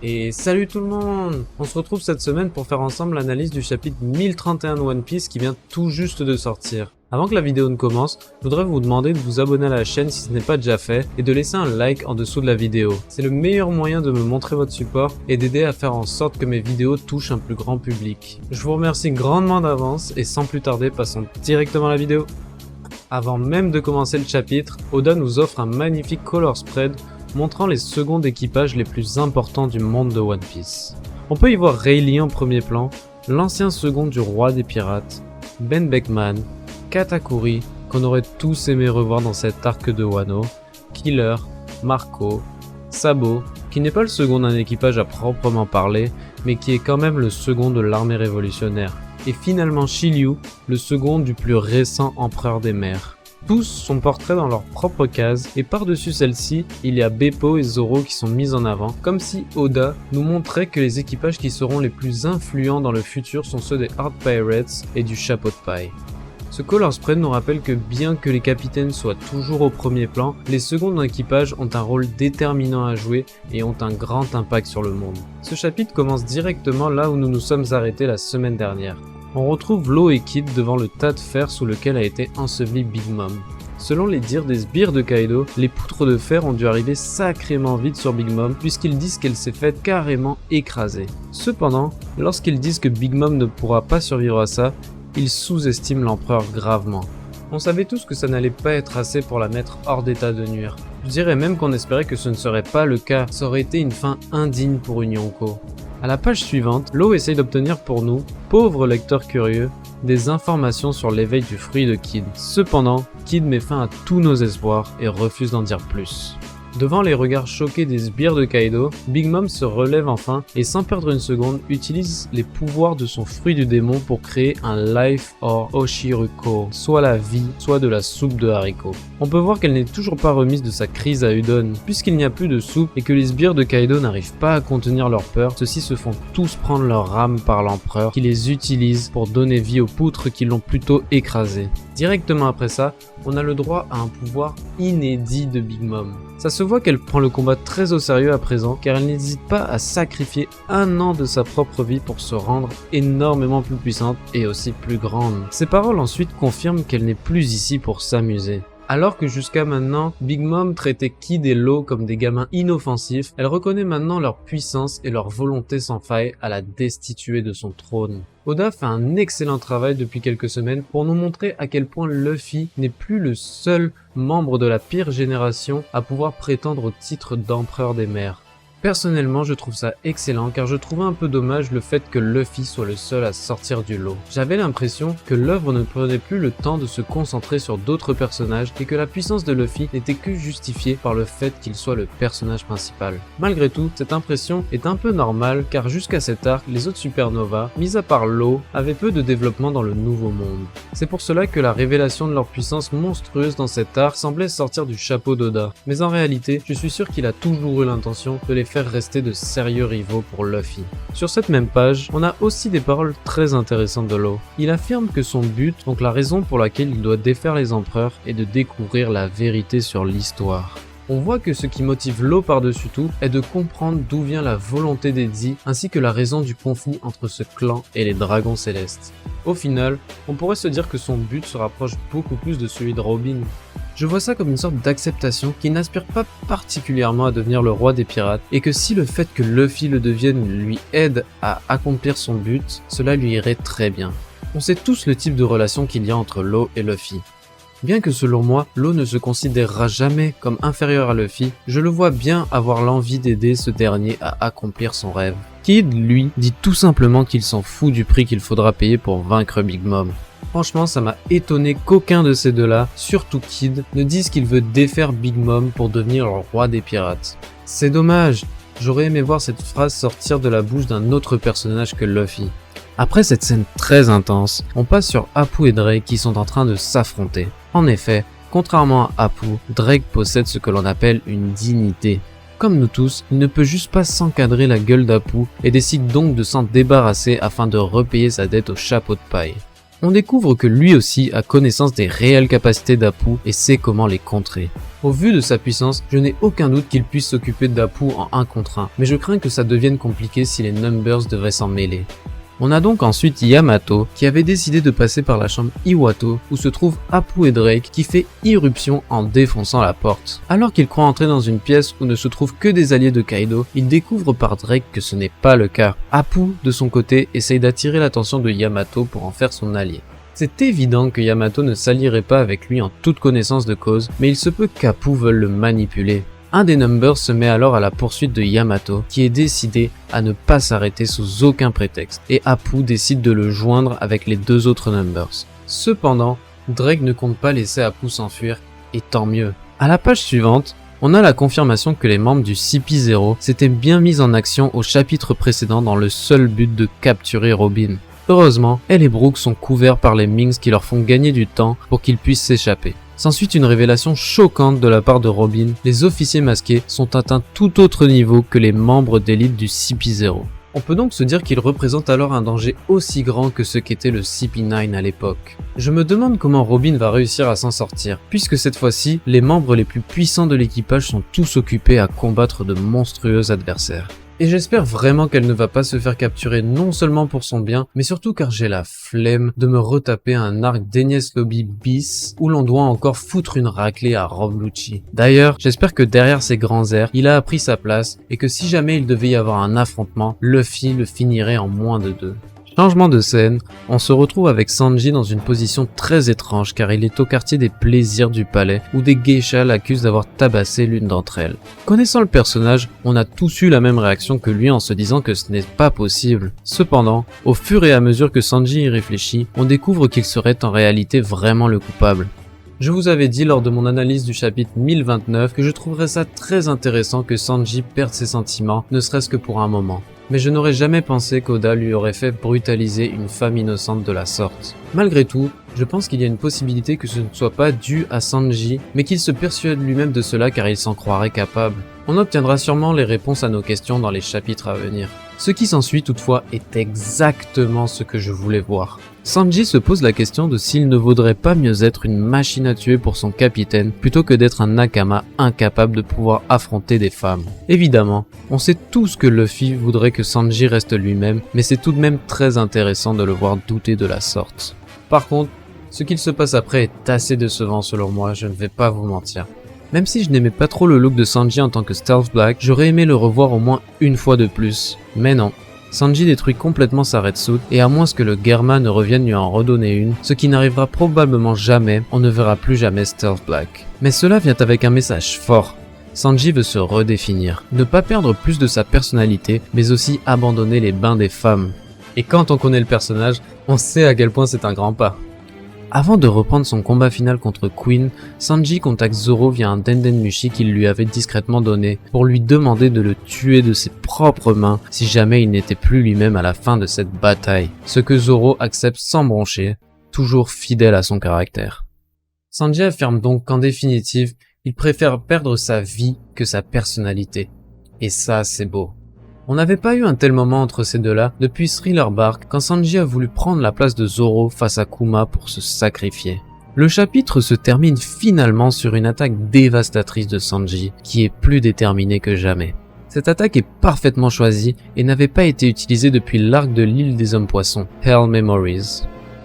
Et salut tout le monde! On se retrouve cette semaine pour faire ensemble l'analyse du chapitre 1031 de One Piece qui vient tout juste de sortir. Avant que la vidéo ne commence, je voudrais vous demander de vous abonner à la chaîne si ce n'est pas déjà fait et de laisser un like en dessous de la vidéo. C'est le meilleur moyen de me montrer votre support et d'aider à faire en sorte que mes vidéos touchent un plus grand public. Je vous remercie grandement d'avance et sans plus tarder, passons directement à la vidéo. Avant même de commencer le chapitre, Oda nous offre un magnifique color spread montrant les seconds d'équipage les plus importants du monde de One Piece. On peut y voir Rayleigh en premier plan, l'ancien second du roi des pirates, Ben Beckman, Katakuri, qu'on aurait tous aimé revoir dans cet arc de Wano, Killer, Marco, Sabo, qui n'est pas le second d'un équipage à proprement parler, mais qui est quand même le second de l'armée révolutionnaire, et finalement Shiryu, le second du plus récent empereur des mers. Tous sont portraits dans leur propre case et par-dessus celle-ci, il y a Beppo et Zoro qui sont mis en avant, comme si Oda nous montrait que les équipages qui seront les plus influents dans le futur sont ceux des Hard Pirates et du Chapeau de Paille. Ce color spread nous rappelle que bien que les capitaines soient toujours au premier plan, les seconds d'équipage ont un rôle déterminant à jouer et ont un grand impact sur le monde. Ce chapitre commence directement là où nous nous sommes arrêtés la semaine dernière. On retrouve Law et Kid devant le tas de fer sous lequel a été enseveli Big Mom. Selon les dires des sbires de Kaido, les poutres de fer ont dû arriver sacrément vite sur Big Mom puisqu'ils disent qu'elle s'est faite carrément écraser. Cependant, lorsqu'ils disent que Big Mom ne pourra pas survivre à ça, ils sous-estiment l'empereur gravement. On savait tous que ça n'allait pas être assez pour la mettre hors d'état de nuire. Je dirais même qu'on espérait que ce ne serait pas le cas, ça aurait été une fin indigne pour une Yonko. À la page suivante, Law essaye d'obtenir pour nous, pauvres lecteurs curieux, des informations sur l'éveil du fruit de Kid. Cependant, Kid met fin à tous nos espoirs et refuse d'en dire plus. Devant les regards choqués des sbires de Kaido, Big Mom se relève enfin et sans perdre une seconde utilise les pouvoirs de son fruit du démon pour créer un Life or Oshiruko, soit la vie, soit de la soupe de haricots. On peut voir qu'elle n'est toujours pas remise de sa crise à Udon, puisqu'il n'y a plus de soupe et que les sbires de Kaido n'arrivent pas à contenir leur peur, ceux-ci se font tous prendre leur rame par l'empereur qui les utilise pour donner vie aux poutres qui l'ont plutôt écrasé. Directement après ça, on a le droit à un pouvoir inédit de Big Mom. Ça se voit qu'elle prend le combat très au sérieux à présent car elle n'hésite pas à sacrifier un an de sa propre vie pour se rendre énormément plus puissante et aussi plus grande. Ses paroles ensuite confirment qu'elle n'est plus ici pour s'amuser. Alors que jusqu'à maintenant, Big Mom traitait Kid et Law comme des gamins inoffensifs, elle reconnaît maintenant leur puissance et leur volonté sans faille à la destituer de son trône. Oda fait un excellent travail depuis quelques semaines pour nous montrer à quel point Luffy n'est plus le seul membre de la pire génération à pouvoir prétendre au titre d'empereur des mers. Personnellement, je trouve ça excellent car je trouvais un peu dommage le fait que Luffy soit le seul à sortir du lot. J'avais l'impression que l'œuvre ne prenait plus le temps de se concentrer sur d'autres personnages et que la puissance de Luffy n'était que justifiée par le fait qu'il soit le personnage principal. Malgré tout, cette impression est un peu normale car jusqu'à cet arc, les autres supernovas, mis à part Law, avaient peu de développement dans le nouveau monde. C'est pour cela que la révélation de leur puissance monstrueuse dans cet arc semblait sortir du chapeau d'Oda. Mais en réalité, je suis sûr qu'il a toujours eu l'intention de les faire rester de sérieux rivaux pour Luffy. Sur cette même page, on a aussi des paroles très intéressantes de Law. Il affirme que son but, donc la raison pour laquelle il doit défaire les empereurs, est de découvrir la vérité sur l'histoire. On voit que ce qui motive Law par-dessus tout est de comprendre d'où vient la volonté d'Eddie ainsi que la raison du conflit entre ce clan et les dragons célestes. Au final, on pourrait se dire que son but se rapproche beaucoup plus de celui de Robin. Je vois ça comme une sorte d'acceptation qui n'aspire pas particulièrement à devenir le roi des pirates et que si le fait que Luffy le devienne lui aide à accomplir son but, cela lui irait très bien. On sait tous le type de relation qu'il y a entre Law et Luffy. Bien que selon moi, Law ne se considérera jamais comme inférieur à Luffy, je le vois bien avoir l'envie d'aider ce dernier à accomplir son rêve. Kid, lui, dit tout simplement qu'il s'en fout du prix qu'il faudra payer pour vaincre Big Mom. Franchement, ça m'a étonné qu'aucun de ces deux-là, surtout Kid, ne dise qu'il veut défaire Big Mom pour devenir le roi des pirates. C'est dommage, j'aurais aimé voir cette phrase sortir de la bouche d'un autre personnage que Luffy. Après cette scène très intense, on passe sur Apu et Drake qui sont en train de s'affronter. En effet, contrairement à Apu, Drake possède ce que l'on appelle une dignité. Comme nous tous, il ne peut juste pas s'encadrer la gueule d'Apu et décide donc de s'en débarrasser afin de repayer sa dette au chapeau de paille. On découvre que lui aussi a connaissance des réelles capacités d'Apu et sait comment les contrer. Au vu de sa puissance, je n'ai aucun doute qu'il puisse s'occuper d'Apu en 1 contre 1, mais je crains que ça devienne compliqué si les Numbers devaient s'en mêler. On a donc ensuite Yamato qui avait décidé de passer par la chambre Iwato où se trouvent Apu et Drake qui fait irruption en défonçant la porte. Alors qu'il croit entrer dans une pièce où ne se trouvent que des alliés de Kaido, il découvre par Drake que ce n'est pas le cas. Apu, de son côté, essaye d'attirer l'attention de Yamato pour en faire son allié. C'est évident que Yamato ne s'allierait pas avec lui en toute connaissance de cause, mais il se peut qu'Apu veuille le manipuler. Un des Numbers se met alors à la poursuite de Yamato, qui est décidé à ne pas s'arrêter sous aucun prétexte, et Apu décide de le joindre avec les 2 autres Numbers. Cependant, Drake ne compte pas laisser Apu s'enfuir, et tant mieux. À la page suivante, on a la confirmation que les membres du CP0 s'étaient bien mis en action au chapitre précédent dans le seul but de capturer Robin. Heureusement, elle et Brook sont couverts par les Minks qui leur font gagner du temps pour qu'ils puissent s'échapper. S'ensuit une révélation choquante de la part de Robin, les officiers masqués sont atteints tout autre niveau que les membres d'élite du CP0. On peut donc se dire qu'ils représentent alors un danger aussi grand que ce qu'était le CP9 à l'époque. Je me demande comment Robin va réussir à s'en sortir, puisque cette fois-ci, les membres les plus puissants de l'équipage sont tous occupés à combattre de monstrueux adversaires. Et j'espère vraiment qu'elle ne va pas se faire capturer non seulement pour son bien, mais surtout car j'ai la flemme de me retaper un arc d'Enies Lobby bis où l'on doit encore foutre une raclée à Rob Lucci. D'ailleurs, j'espère que derrière ses grands airs, il a appris sa place et que si jamais il devait y avoir un affrontement, Luffy le finirait en moins de 2. Changement de scène, on se retrouve avec Sanji dans une position très étrange car il est au quartier des plaisirs du palais où des geishas l'accusent d'avoir tabassé l'une d'entre elles. Connaissant le personnage, on a tous eu la même réaction que lui en se disant que ce n'est pas possible. Cependant, au fur et à mesure que Sanji y réfléchit, on découvre qu'il serait en réalité vraiment le coupable. Je vous avais dit lors de mon analyse du chapitre 1029 que je trouverais ça très intéressant que Sanji perde ses sentiments, ne serait-ce que pour un moment. Mais je n'aurais jamais pensé qu'Oda lui aurait fait brutaliser une femme innocente de la sorte. Malgré tout, je pense qu'il y a une possibilité que ce ne soit pas dû à Sanji, mais qu'il se persuade lui-même de cela car il s'en croirait capable. On obtiendra sûrement les réponses à nos questions dans les chapitres à venir. Ce qui s'ensuit toutefois est exactement ce que je voulais voir. Sanji se pose la question de s'il ne vaudrait pas mieux être une machine à tuer pour son capitaine plutôt que d'être un Nakama incapable de pouvoir affronter des femmes. Évidemment, on sait tous que Luffy voudrait que Sanji reste lui-même, mais c'est tout de même très intéressant de le voir douter de la sorte. Par contre, ce qu'il se passe après est assez décevant selon moi, je ne vais pas vous mentir. Même si je n'aimais pas trop le look de Sanji en tant que Stealth Black, j'aurais aimé le revoir au moins une fois de plus. Mais non. Sanji détruit complètement sa Red Suit et à moins que le Germa ne revienne lui en redonner une, ce qui n'arrivera probablement jamais, on ne verra plus jamais Stealth Black. Mais cela vient avec un message fort. Sanji veut se redéfinir, ne pas perdre plus de sa personnalité, mais aussi abandonner les bains des femmes. Et quand on connaît le personnage, on sait à quel point c'est un grand pas. Avant de reprendre son combat final contre Queen, Sanji contacte Zoro via un Dendenmushi qu'il lui avait discrètement donné pour lui demander de le tuer de ses propres mains si jamais il n'était plus lui-même à la fin de cette bataille, ce que Zoro accepte sans broncher, toujours fidèle à son caractère. Sanji affirme donc qu'en définitive, il préfère perdre sa vie que sa personnalité. Et ça, c'est beau. On n'avait pas eu un tel moment entre ces deux-là depuis Thriller Bark quand Sanji a voulu prendre la place de Zoro face à Kuma pour se sacrifier. Le chapitre se termine finalement sur une attaque dévastatrice de Sanji qui est plus déterminée que jamais. Cette attaque est parfaitement choisie et n'avait pas été utilisée depuis l'arc de l'île des hommes poissons, Hell Memories.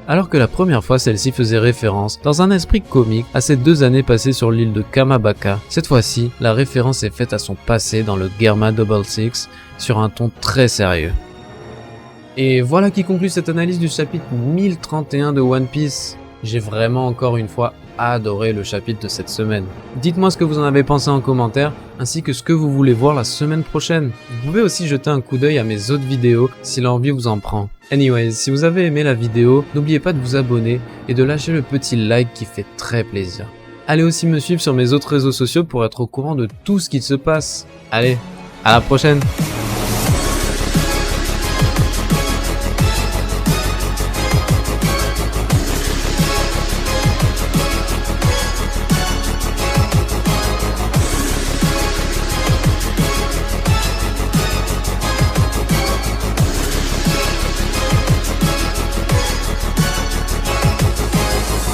Alors que la première fois celle-ci faisait référence, dans un esprit comique, à ces 2 années passées sur l'île de Kamabaka, cette fois-ci, la référence est faite à son passé dans le Germa Double Six, sur un ton très sérieux. Et voilà qui conclut cette analyse du chapitre 1031 de One Piece. J'ai vraiment encore une fois adoré le chapitre de cette semaine. Dites-moi ce que vous en avez pensé en commentaire, ainsi que ce que vous voulez voir la semaine prochaine. Vous pouvez aussi jeter un coup d'œil à mes autres vidéos si l'envie vous en prend. Anyways, si vous avez aimé la vidéo, n'oubliez pas de vous abonner et de lâcher le petit like qui fait très plaisir. Allez aussi me suivre sur mes autres réseaux sociaux pour être au courant de tout ce qui se passe. Allez, à la prochaine!